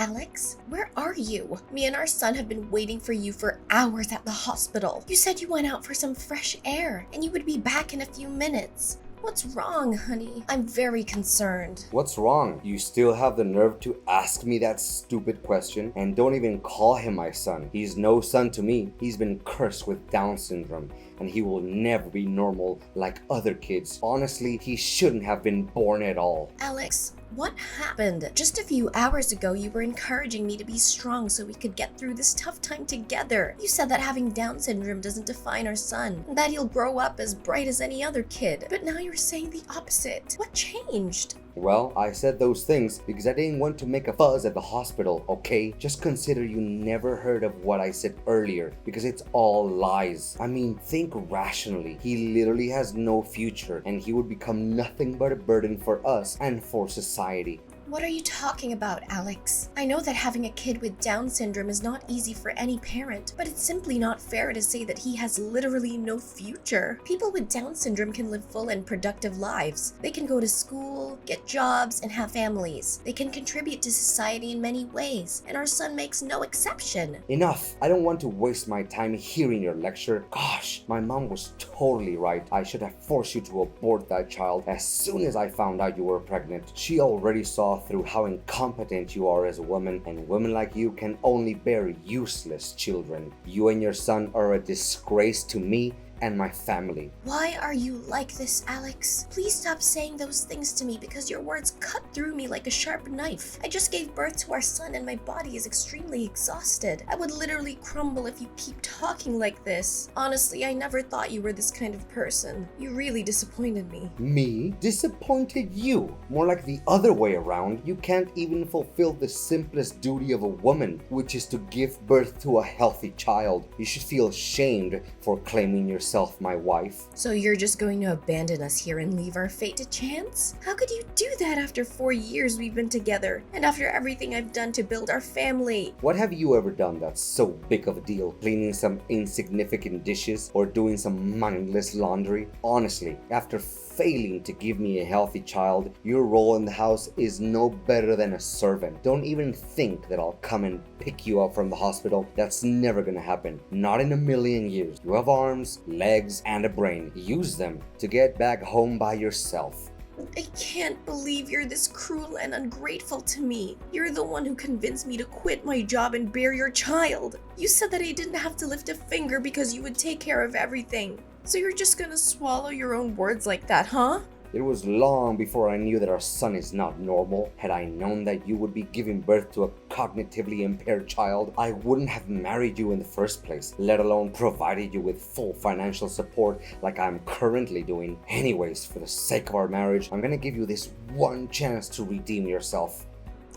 Alex, where are you? Me and our son have been waiting for you for hours at the hospital. You said you went out for some fresh air and you would be back in a few minutes. What's wrong, honey? I'm very concerned. What's wrong? You still have the nerve to ask me that stupid question? And don't even call him my son. He's no son to me. He's been cursed with Down syndrome, and he will never be normal like other kids. Honestly, he shouldn't have been born at all. Alex, what happened? Just a few hours ago, you were encouraging me to be strong so we could get through this tough time together. You said that having Down syndrome doesn't define our son, and that he'll grow up as bright as any other kid. But now you're saying the opposite. What changed? Well, I said those things because I didn't want to make a fuzz at the hospital, okay? Just consider you never heard of what I said earlier, because it's all lies. I mean, think rationally. He literally has no future, and he would become nothing but a burden for us and for society. What are you talking about, Alex? I know that having a kid with Down syndrome is not easy for any parent, but it's simply not fair to say that he has literally no future. People with Down syndrome can live full and productive lives. They can go to school, get jobs, and have families. They can contribute to society in many ways, and our son makes no exception. Enough! I don't want to waste my time hearing your lecture. Gosh, my mom was totally right. I should have forced you to abort that child as soon as I found out you were pregnant. She already saw through how incompetent you are as a woman, and women like you can only bear useless children. You and your son are a disgrace to me and my family. Why are you like this, Alex? Please stop saying those things to me because your words cut through me like a sharp knife. I just gave birth to our son and my body is extremely exhausted. I would literally crumble if you keep talking like this. Honestly, I never thought you were this kind of person. You really disappointed me. Me? Disappointed you? More like the other way around. You can't even fulfill the simplest duty of a woman, which is to give birth to a healthy child. You should feel shamed for claiming yourself my wife. So you're just going to abandon us here and leave our fate to chance? How could you do that after 4 years we've been together and after everything I've done to build our family? What have you ever done that's so big of a deal? Cleaning some insignificant dishes or doing some mindless laundry? Honestly, after failing to give me a healthy child, your role in the house is no better than a servant. Don't even think that I'll come and pick you up from the hospital. That's never gonna happen. Not in a million years. You have arms, legs, and a brain. Use them to get back home by yourself. I can't believe you're this cruel and ungrateful to me. You're the one who convinced me to quit my job and bear your child. You said that I didn't have to lift a finger because you would take care of everything. So you're just gonna swallow your own words like that, huh? It was long before I knew that our son is not normal. Had I known that you would be giving birth to a cognitively impaired child, I wouldn't have married you in the first place, let alone provided you with full financial support like I'm currently doing. Anyways, for the sake of our marriage, I'm gonna give you this one chance to redeem yourself.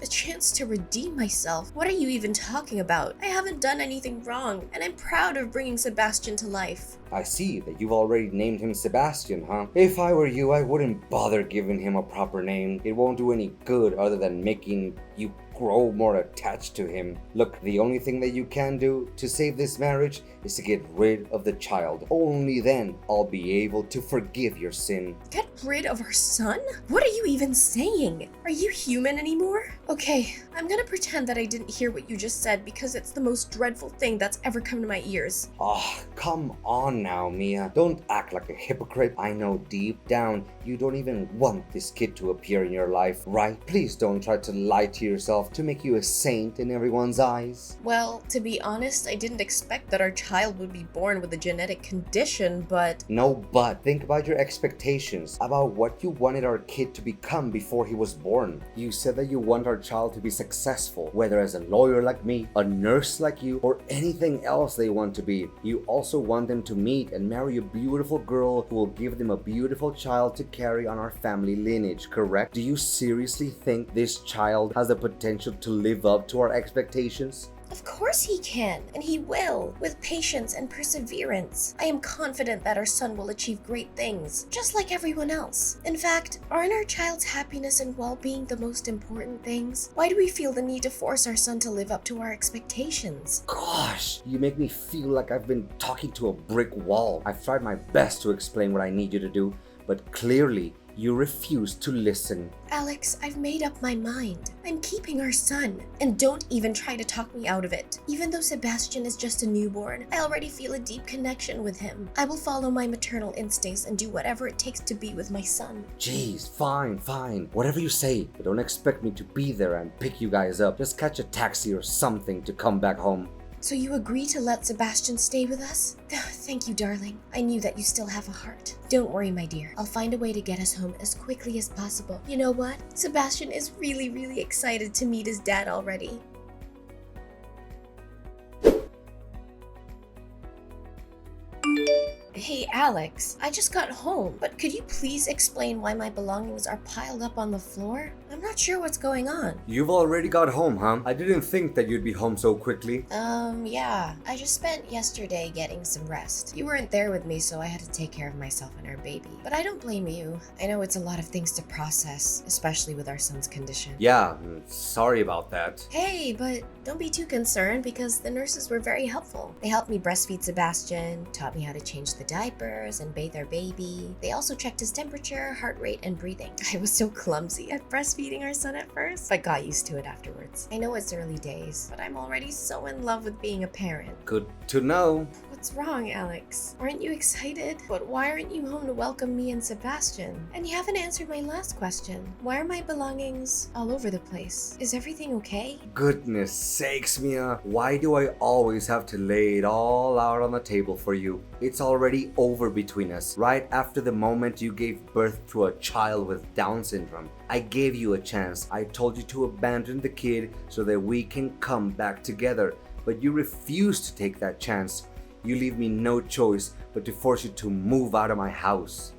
A chance to redeem myself? What are you even talking about? I haven't done anything wrong, and I'm proud of bringing Sebastian to life. I see that you've already named him Sebastian, huh? If I were you, I wouldn't bother giving him a proper name. It won't do any good other than making you grow more attached to him. Look, the only thing that you can do to save this marriage is to get rid of the child. Only then I'll be able to forgive your sin. Get rid of our son? What are you even saying? Are you human anymore? Okay, I'm gonna pretend that I didn't hear what you just said because it's the most dreadful thing that's ever come to my ears. Ah, come on now, Mia. Don't act like a hypocrite. I know deep down you don't even want this kid to appear in your life, right? Please don't try to lie to yourself to make you a saint in everyone's eyes. Well, to be honest, I didn't expect that our child would be born with a genetic condition, but... No, but think about your expectations, about what you wanted our kid to become before he was born. You said that you want our child to be successful, whether as a lawyer like me, a nurse like you, or anything else they want to be. You also want them to meet and marry a beautiful girl who will give them a beautiful child to carry on our family lineage, correct? Do you seriously think this child has the potential to live up to our expectations? Of course he can, and he will, with patience and perseverance. I am confident that our son will achieve great things, just like everyone else. In fact, aren't our child's happiness and well-being the most important things? Why do we feel the need to force our son to live up to our expectations? Gosh, you make me feel like I've been talking to a brick wall. I've tried my best to explain what I need you to do, but clearly, You refuse to listen. Alex, I've made up my mind. I'm keeping our son. And don't even try to talk me out of it. Even though Sebastian is just a newborn, I already feel a deep connection with him. I will follow my maternal instincts and do whatever it takes to be with my son. Jeez, fine. Whatever you say, but don't expect me to be there and pick you guys up. Just catch a taxi or something to come back home. So you agree to let Sebastian stay with us? Thank you, darling. I knew that you still have a heart. Don't worry, my dear. I'll find a way to get us home as quickly as possible. You know what? Sebastian is really excited to meet his dad already. Hey Alex, I just got home, but could you please explain why my belongings are piled up on the floor? I'm not sure what's going on. You've already got home, huh? I didn't think that you'd be home so quickly. Yeah. I just spent yesterday getting some rest. You weren't there with me, so I had to take care of myself and our baby. But I don't blame you. I know it's a lot of things to process, especially with our son's condition. Yeah, sorry about that. Hey, but don't be too concerned because the nurses were very helpful. They helped me breastfeed Sebastian, taught me how to change the diapers and bathe our baby. They also checked his temperature, heart rate, and breathing. I was so clumsy at breastfeeding our son at first, but got used to it afterwards. I know it's early days, but I'm already so in love with being a parent. Good to know. What's wrong, Alex? Aren't you excited? But why aren't you home to welcome me and Sebastian? And you haven't answered my last question. Why are my belongings all over the place? Is everything okay? Goodness sakes, Mia. Why do I always have to lay it all out on the table for you? It's already over between us. Right after the moment you gave birth to a child with Down syndrome, I gave you a chance. I told you to abandon the kid so that we can come back together. But you refused to take that chance. You leave me no choice but to force you to move out of my house.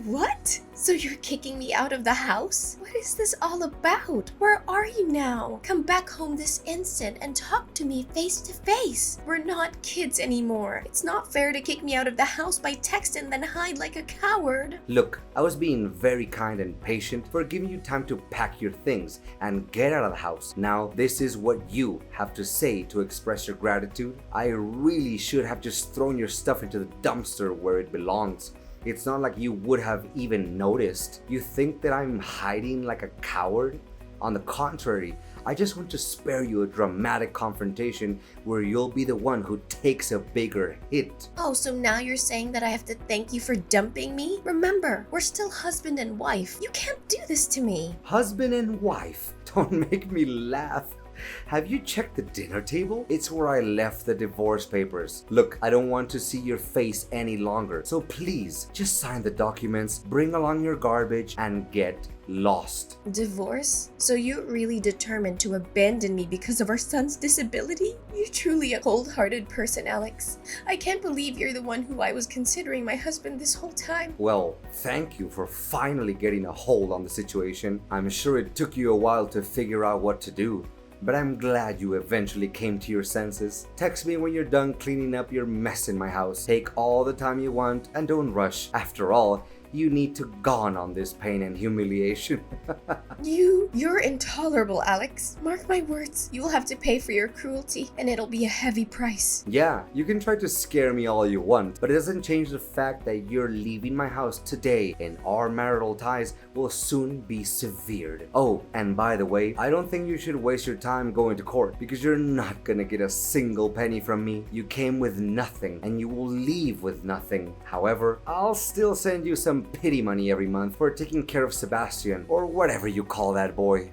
What? So you're kicking me out of the house? What is this all about? Where are you now? Come back home this instant and talk to me face to face. We're not kids anymore. It's not fair to kick me out of the house by text and then hide like a coward. Look, I was being very kind and patient for giving you time to pack your things and get out of the house. Now, this is what you have to say to express your gratitude. I really should have just thrown your stuff into the dumpster where it belongs. It's not like you would have even noticed. You think that I'm hiding like a coward? On the contrary, I just want to spare you a dramatic confrontation where you'll be the one who takes a bigger hit. Oh, so now you're saying that I have to thank you for dumping me? Remember, we're still husband and wife. You can't do this to me. Husband and wife? Don't make me laugh. Have you checked the dinner table? It's where I left the divorce papers. Look, I don't want to see your face any longer, so please just sign the documents, bring along your garbage, and get lost. Divorce? So you're really determined to abandon me because of our son's disability? You're truly a cold-hearted person, Alex. I can't believe you're the one who I was considering my husband this whole time. Well, thank you for finally getting a hold on the situation. I'm sure it took you a while to figure out what to do, but I'm glad you eventually came to your senses. Text me when you're done cleaning up your mess in my house. Take all the time you want and don't rush. After all, you need to gone on this pain and humiliation. You're intolerable, Alex. Mark my words, you will have to pay for your cruelty, and it'll be a heavy price. Yeah, you can try to scare me all you want, but it doesn't change the fact that you're leaving my house today and our marital ties will soon be severed. Oh, and by the way, I don't think you should waste your time going to court because you're not gonna get a single penny from me. You came with nothing and you will leave with nothing. However, I'll still send you some pity money every month for taking care of Sebastian, or whatever you call that boy.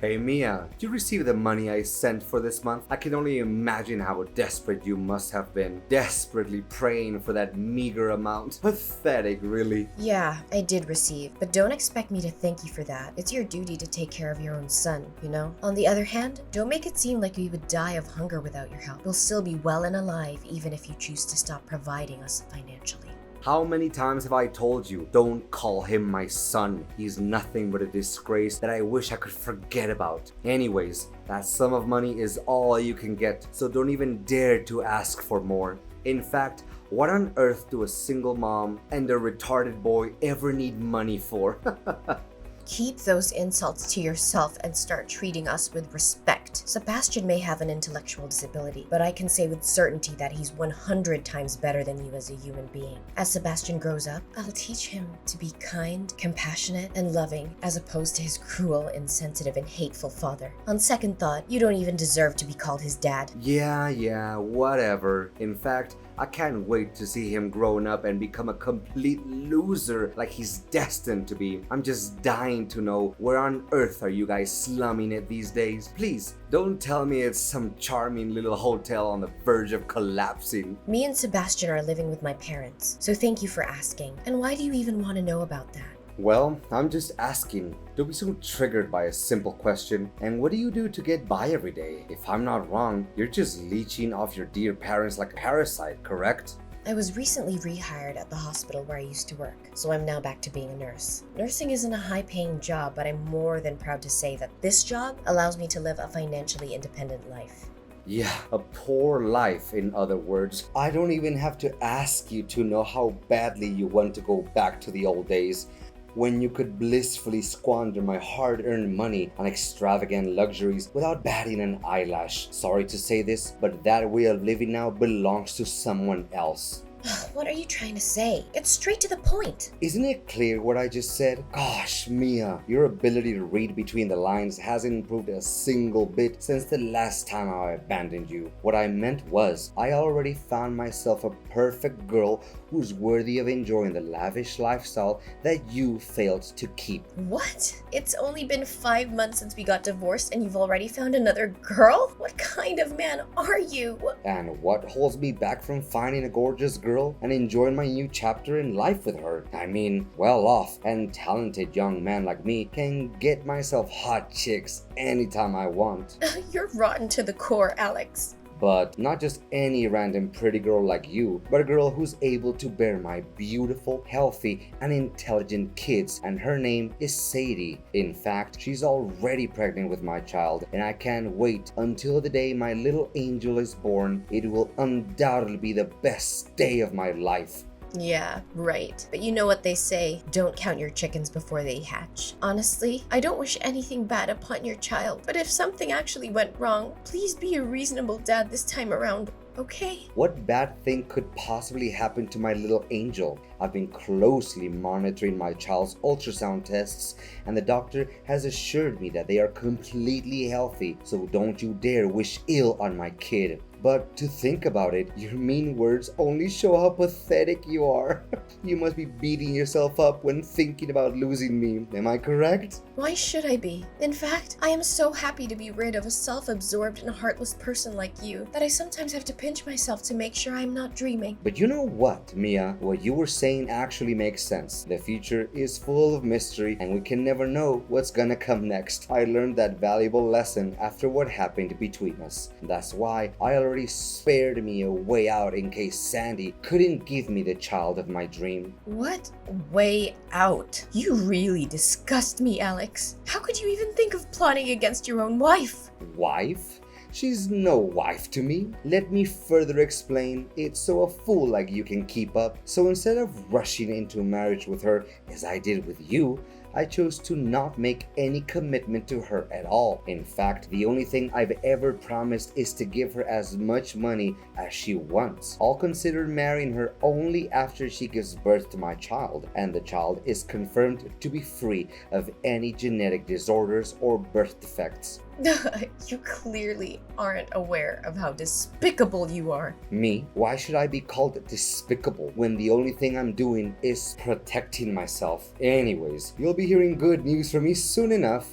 Hey Mia, did you receive the money I sent for this month? I can only imagine how desperate you must have been. Desperately praying for that meager amount. Pathetic, really. Yeah, I did receive, but don't expect me to thank you for that. It's your duty to take care of your own son, you know? On the other hand, don't make it seem like we would die of hunger without your help. We'll still be well and alive even if you choose to stop providing us financially. How many times have I told you, don't call him my son. He's nothing but a disgrace that I wish I could forget about. Anyways, that sum of money is all you can get, so don't even dare to ask for more. In fact, what on earth do a single mom and a retarded boy ever need money for? Keep those insults to yourself and start treating us with respect. right. Sebastian may have an intellectual disability, but I can say with certainty that he's 100 times better than you as a human being. As Sebastian grows up, I'll teach him to be kind, compassionate, and loving, as opposed to his cruel, insensitive, and hateful father. On second thought, you don't even deserve to be called his dad. Yeah, whatever. In fact, I can't wait to see him growing up and become a complete loser like he's destined to be. I'm just dying to know where on earth are you guys slumming it these days. Please, don't tell me it's some charming little hotel on the verge of collapsing. Me and Sebastian are living with my parents, so thank you for asking. And why do you even want to know about that? Well, I'm just asking. Don't be so triggered by a simple question. And what do you do to get by every day? If I'm not wrong, you're just leeching off your dear parents like a parasite, correct? I was recently rehired at the hospital where I used to work, so I'm now back to being a nurse. Nursing isn't a high-paying job, but I'm more than proud to say that this job allows me to live a financially independent life. Yeah, a poor life, in other words. I don't even have to ask you to know how badly you want to go back to the old days, when you could blissfully squander my hard-earned money on extravagant luxuries without batting an eyelash. Sorry to say this, but that way of living now belongs to someone else. What are you trying to say? Get straight to the point. Isn't it clear what I just said? Gosh, Mia, your ability to read between the lines hasn't improved a single bit since the last time I abandoned you. What I meant was, I already found myself a perfect girl who's worthy of enjoying the lavish lifestyle that you failed to keep. What? It's only been 5 months since we got divorced and you've already found another girl? What kind of man are you? And what holds me back from finding a gorgeous girl and enjoying my new chapter in life with her? I mean, well-off and talented young man like me can get myself hot chicks anytime I want. You're rotten to the core, Alex. But not just any random pretty girl like you, but a girl who's able to bear my beautiful, healthy, and intelligent kids, and her name is Sadie. In fact, she's already pregnant with my child, and I can't wait until the day my little angel is born. It will undoubtedly be the best day of my life. Yeah, right. But you know what they say, don't count your chickens before they hatch. Honestly, I don't wish anything bad upon your child, but if something actually went wrong, please be a reasonable dad this time around, okay? What bad thing could possibly happen to my little angel? I've been closely monitoring my child's ultrasound tests, and the doctor has assured me that they are completely healthy, so don't you dare wish ill on my kid. But to think about it, your mean words only show how pathetic you are. You must be beating yourself up when thinking about losing me, am I correct? Why should I be? In fact, I am so happy to be rid of a self-absorbed and heartless person like you that I sometimes have to pinch myself to make sure I'm not dreaming. But you know what, Mia? What you were saying actually makes sense. The future is full of mystery and we can never know what's gonna come next. I learned that valuable lesson after what happened between us. That's why I already spared me a way out in case Sandy couldn't give me the child of my dream. What way out? You really disgust me, Alex. How could you even think of plotting against your own wife? Wife? She's no wife to me. Let me further explain. It's so a fool like you can keep up. So instead of rushing into marriage with her as I did with you, I chose to not make any commitment to her at all. In fact, the only thing I've ever promised is to give her as much money as she wants. I'll consider marrying her only after she gives birth to my child, and the child is confirmed to be free of any genetic disorders or birth defects. You clearly aren't aware of how despicable you are. Me? Why should I be called despicable when the only thing I'm doing is protecting myself? Anyways, you'll be hearing good news from me soon enough.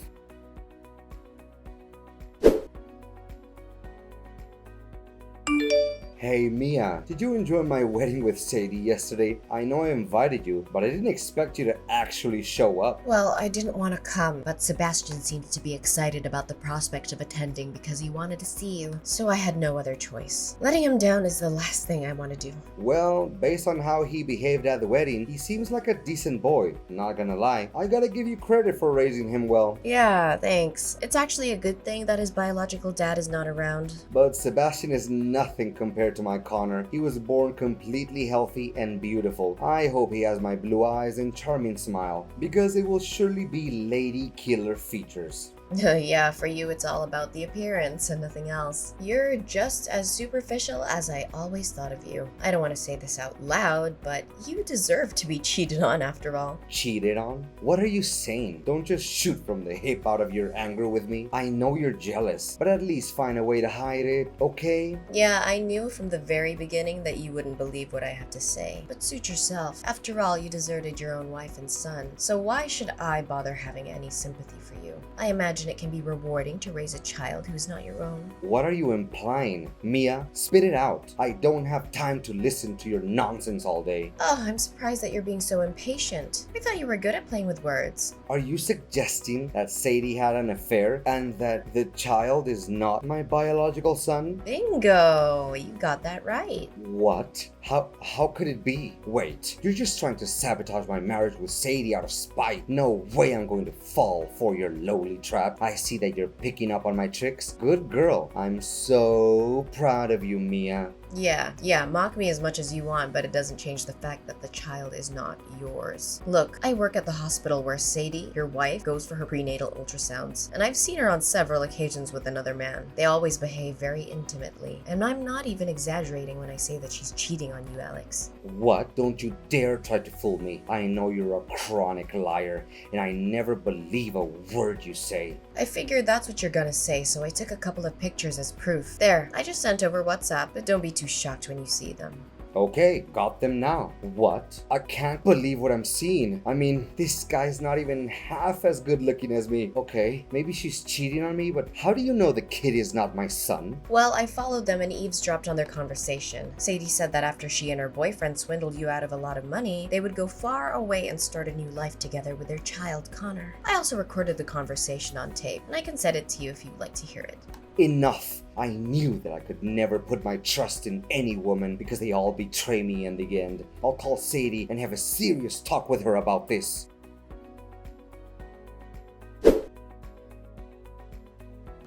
Hey Mia, did you enjoy my wedding with Sadie yesterday? I know I invited you, but I didn't expect you to actually show up. Well, I didn't want to come, but Sebastian seems to be excited about the prospect of attending because he wanted to see you, so I had no other choice. Letting him down is the last thing I want to do. Well, based on how he behaved at the wedding, he seems like a decent boy. Not gonna lie, I gotta give you credit for raising him well. Yeah, thanks. It's actually a good thing that his biological dad is not around. But Sebastian is nothing compared to my Connor. He was born completely healthy and beautiful. I hope he has my blue eyes and charming smile, because it will surely be lady killer features. Yeah, for you it's all about the appearance and nothing else. You're just as superficial as I always thought of you. I don't want to say this out loud, but you deserve to be cheated on after all. Cheated on? What are you saying? Don't just shoot from the hip out of your anger with me. I know you're jealous, but at least find a way to hide it, okay? Yeah, I knew from the very beginning that you wouldn't believe what I have to say. But suit yourself. After all, you deserted your own wife and son, so why should I bother having any sympathy for you? I imagine it can be rewarding to raise a child who is not your own. What are you implying? Mia, spit it out. I don't have time to listen to your nonsense all day. Oh, I'm surprised that you're being so impatient. I thought you were good at playing with words. Are you suggesting that Sadie had an affair and that the child is not my biological son? Bingo! You got that right. What? How could it be? Wait, you're just trying to sabotage my marriage with Sadie out of spite. No way I'm going to fall for your lowly trap. I see that you're picking up on my tricks. Good girl. I'm so proud of you, Mia. Yeah, mock me as much as you want, but it doesn't change the fact that the child is not yours. Look, I work at the hospital where Sadie, your wife, goes for her prenatal ultrasounds, and I've seen her on several occasions with another man. They always behave very intimately, and I'm not even exaggerating when I say that she's cheating on you, Alex. What? Don't you dare try to fool me. I know you're a chronic liar, and I never believe a word you say. I figured that's what you're gonna say, so I took a couple of pictures as proof. There, I just sent over WhatsApp, but don't be too shocked when you see them. Okay, got them now. What? I can't believe what I'm seeing. I mean, this guy's not even half as good looking as me. Okay, maybe she's cheating on me, but how do you know the kid is not my son? Well, I followed them and eavesdropped on their conversation. Sadie said that after she and her boyfriend swindled you out of a lot of money, they would go far away and start a new life together with their child, Connor. I also recorded the conversation on tape, and I can send it to you if you'd like to hear it. Enough. I knew that I could never put my trust in any woman because they all betray me in the end. I'll call Sadie and have a serious talk with her about this.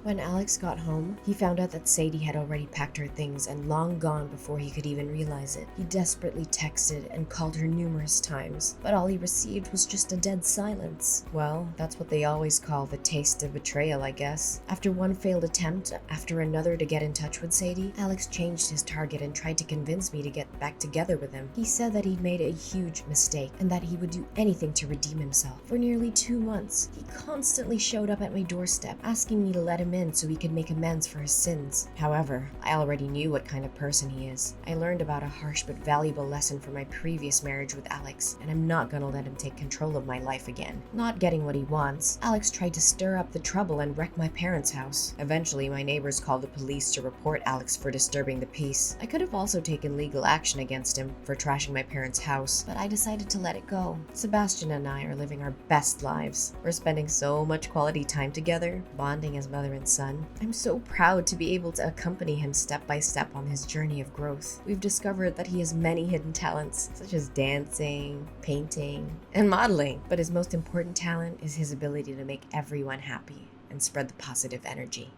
When Alex got home, he found out that Sadie had already packed her things and long gone before he could even realize it. He desperately texted and called her numerous times, but all he received was just a dead silence. Well, that's what they always call the taste of betrayal, I guess. After one failed attempt after another to get in touch with Sadie, Alex changed his target and tried to convince me to get back together with him. He said that he'd made a huge mistake and that he would do anything to redeem himself. For nearly 2 months, he constantly showed up at my doorstep, asking me to let him in so he could make amends for his sins. However, I already knew what kind of person he is. I learned about a harsh but valuable lesson from my previous marriage with Alex, and I'm not gonna let him take control of my life again. Not getting what he wants, Alex tried to stir up the trouble and wreck my parents' house. Eventually, my neighbors called the police to report Alex for disturbing the peace. I could have also taken legal action against him for trashing my parents' house, but I decided to let it go. Sebastian and I are living our best lives. We're spending so much quality time together, bonding as mother and son. I'm so proud to be able to accompany him step by step on his journey of growth. We've discovered that he has many hidden talents, such as dancing, painting, and modeling. But his most important talent is his ability to make everyone happy and spread the positive energy.